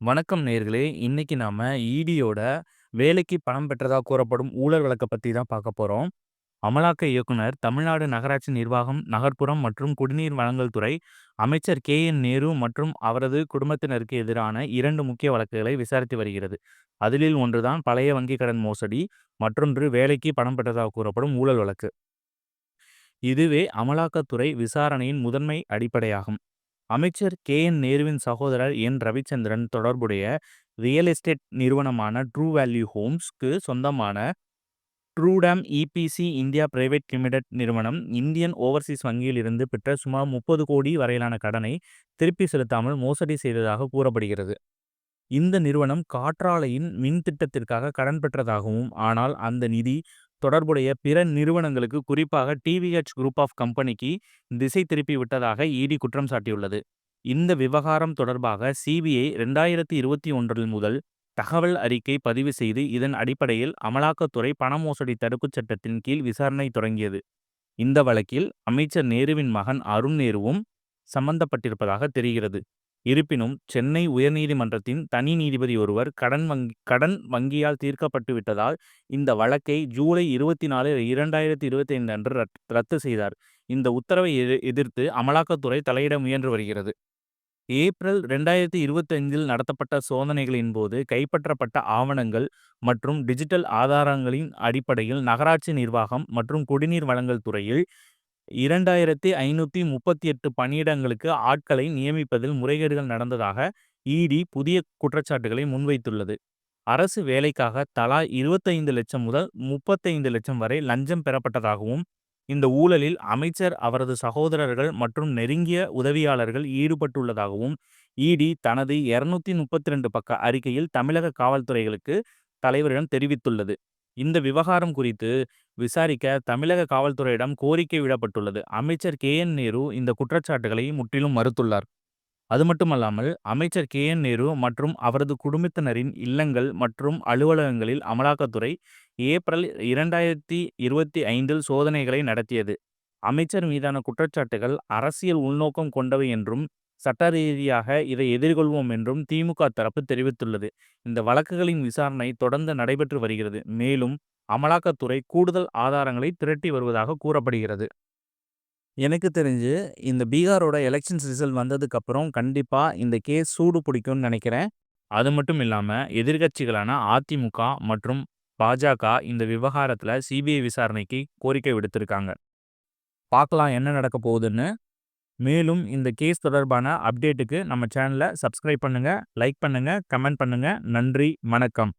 வணக்கம் நேயர்களே! இன்னைக்கு நாம ஈடியோட வேலைக்கு பணம் பெற்றதா கூறப்படும் ஊழல் வழக்க பத்தி தான் பார்க்க போறோம். அமலாக்க இயக்குனர், தமிழ்நாடு நகராட்சி நிர்வாகம், நகர்ப்புறம் மற்றும் குடிநீர் வழங்கல் துறை அமைச்சர் கே.என். நேரு மற்றும் அவரது குடும்பத்தினருக்கு எதிரான 2 முக்கிய வழக்குகளை விசாரித்து வருகிறது. அதிலில் ஒன்றுதான் பழைய வங்கிக் கடன் மோசடி, மற்றொன்று வேலைக்கு பணம் பெற்றதாக கூறப்படும் ஊழல் வழக்கு. இதுவே அமலாக்கத்துறை விசாரணையின் முதன்மை அடிப்படையாகும். அமைச்சர் கே.என். நேருவின் சகோதரர் என். ரவிச்சந்திரன் தொடர்புடைய ரியல் எஸ்டேட் நிறுவனமான ட்ரூ வேல்யூ ஹோம்ஸ்க்கு சொந்தமான ட்ரூடாம் இபிசி இந்தியா பிரைவேட் லிமிடெட் நிறுவனம் இந்தியன் ஓவர்சீஸ் வங்கியில் இருந்து பெற்ற சுமார் 30 கோடி வரையிலான கடனை திருப்பி செலுத்தாமல் மோசடி செய்ததாக கூறப்படுகிறது. இந்த நிறுவனம் காற்றாலையின் மின் திட்டத்திற்காக கடன் பெற்றதாகவும், ஆனால் அந்த நிதி தொடர்புடைய பிற நிறுவனங்களுக்கு, குறிப்பாக டிவிஎச் குரூப் ஆஃப் கம்பெனிக்கு திசை திருப்பி விட்டதாக இடி குற்றம் சாட்டியுள்ளது. இந்த விவகாரம் தொடர்பாக சிபிஐ 2021 முதல் தகவல் அறிக்கை பதிவு செய்து, இதன் அடிப்படையில் அமலாக்கத்துறை பண மோசடி தடுப்புச் சட்டத்தின் கீழ் விசாரணை தொடங்கியது. இந்த வழக்கில் அமைச்சர் நேருவின் மகன் அருண் நேருவும் சம்பந்தப்பட்டிருப்பதாக தெரிகிறது. இருப்பினும், சென்னை உயர்நீதிமன்றத்தின் தனி நீதிபதி ஒருவர் கடன் வங்கியால் தீர்க்கப்பட்டு விட்டதால் இந்த வழக்கை ஜூலை 24, 2025 அன்று ரத்து செய்தார். இந்த உத்தரவை எதிர்த்து அமலாக்கத்துறை தலையிட முயன்று வருகிறது. ஏப்ரல் 2025 நடத்தப்பட்ட சோதனைகளின் போது கைப்பற்றப்பட்ட ஆவணங்கள் மற்றும் டிஜிட்டல் ஆதாரங்களின் அடிப்படையில் நகராட்சி நிர்வாகம் மற்றும் குடிநீர் வழங்கல் துறையில் 2538 பணியிடங்களுக்கு ஆட்களை நியமிப்பதில் முறைகேடுகள் நடந்ததாக இடி புதிய குற்றச்சாட்டுகளை முன்வைத்துள்ளது. அரசு வேலைக்காக தலா 25 லட்சம் முதல் 35 லட்சம் வரை லஞ்சம் பெறப்பட்டதாகவும், இந்த ஊழலில் அமைச்சர், அவரது சகோதரர்கள் மற்றும் நெருங்கிய உதவியாளர்கள் ஈடுபட்டுள்ளதாகவும் இடி தனது 232 பக்க அறிக்கையில் தமிழக காவல்துறைகளுக்கு தலைவரிடம் தெரிவித்துள்ளது. இந்த விவகாரம் குறித்து விசாரிக்க தமிழக காவல்துறையிடம் கோரிக்கை விடப்பட்டுள்ளது. அமைச்சர் கே.என். நேரு இந்த குற்றச்சாட்டுகளை முற்றிலும் மறுத்துள்ளார். அது மட்டுமல்லாமல், அமைச்சர் கே.என். நேரு மற்றும் அவரது குடும்பத்தினரின் இல்லங்கள் மற்றும் அலுவலகங்களில் அமலாக்கத்துறை ஏப்ரல் 2025 சோதனைகளை நடத்தியது. அமைச்சர் மீதான குற்றச்சாட்டுகள் அரசியல் உள்நோக்கம் கொண்டவை என்றும், சட்ட ரீதியாக இதை எதிர்கொள்வோம் என்றும் திமுக தரப்பு தெரிவித்துள்ளது. இந்த வழக்குகளின் விசாரணை தொடர்ந்து நடைபெற்று வருகிறது. மேலும் அமலாக்கத்துறை கூடுதல் ஆதாரங்களை திரட்டி வருவதாக கூறப்படுகிறது. எனக்கு தெரிஞ்சு இந்த பீகாரோட எலெக்ஷன்ஸ் ரிசல்ட் வந்ததுக்கு அப்புறம் கண்டிப்பா இந்த கேஸ் சூடு பிடிக்கும்னு நினைக்கிறேன். அது மட்டும் இல்லாம எதிர்க்கட்சிகளான அதிமுக மற்றும் பாஜக இந்த விவகாரத்துல சிபிஐ விசாரணைக்கு கோரிக்கை விடுத்திருக்காங்க. பார்க்கலாம் என்ன நடக்க போகுதுன்னு. மேலும் இந்த கேஸ் தொடர்பான அப்டேட்டுக்கு நம்ம சேனலை சப்ஸ்கிரைப் பண்ணுங்க, லைக் பண்ணுங்க, கமெண்ட் பண்ணுங்க. நன்றி, வணக்கம்.